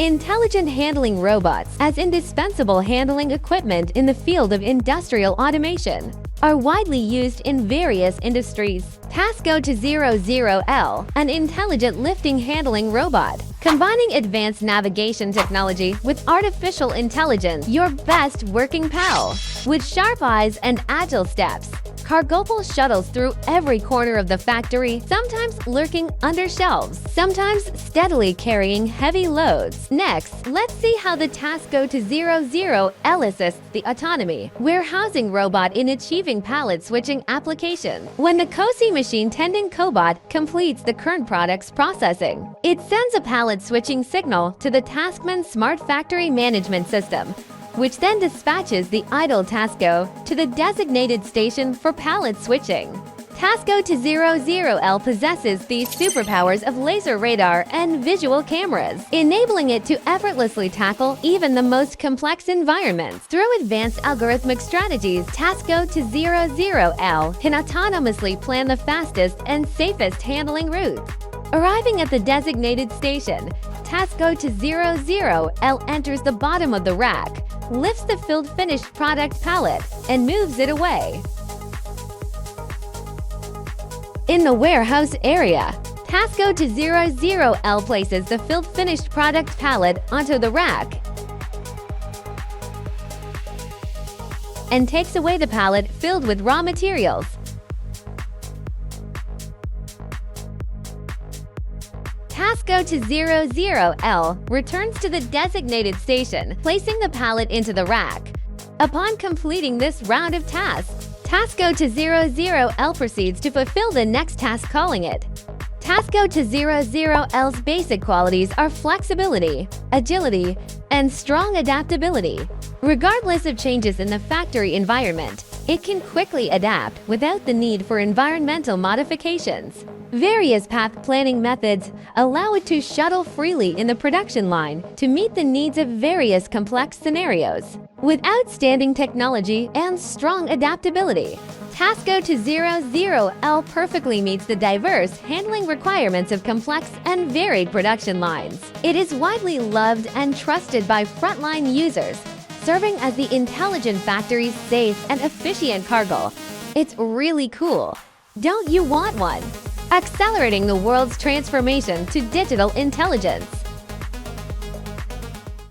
Intelligent handling robots as indispensable handling equipment in the field of industrial automation are widely used in various industries. TaskGo to 00L, an intelligent lifting handling robot, combining advanced navigation technology with artificial intelligence, your best working pal. With sharp eyes and agile steps, Cargopal shuttles through every corner of the factory, sometimes lurking under shelves, sometimes steadily carrying heavy loads. Next, let's see how the TaskGo to 00L assists the autonomy warehousing robot in achieving pallet switching application. When the cozy machine tending cobot completes the current product's processing, it sends a pallet switching signal to the Taskman Smart Factory Management System, which then dispatches the idle TaskGo to the designated station for pallet switching. TaskGo to 00L possesses these superpowers of laser radar and visual cameras, enabling it to effortlessly tackle even the most complex environments. Through advanced algorithmic strategies, TaskGo to 00L can autonomously plan the fastest and safest handling routes. Arriving at the designated station, TaskGo to 00L enters the bottom of the rack, lifts the filled finished product pallet, and moves it away. In the warehouse area, TaskGo to 00L places the filled finished product pallet onto the rack and takes away the pallet filled with raw materials. TaskGo to 00L returns to the designated station, placing the pallet into the rack. Upon completing this round of tasks, TaskGo to 00L proceeds to fulfill the next task, calling it. TaskGo to 00L's basic qualities are flexibility, agility, and strong adaptability. Regardless of changes in the factory environment, it can quickly adapt without the need for environmental modifications. Various path planning methods allow it to shuttle freely in the production line to meet the needs of various complex scenarios. With outstanding technology and strong adaptability, TaskGo to 00L perfectly meets the diverse handling requirements of complex and varied production lines. It is widely loved and trusted by frontline users, serving as the intelligent factory's safe and efficient cargo. It's really cool. Don't you want one? Accelerating the world's transformation to digital intelligence.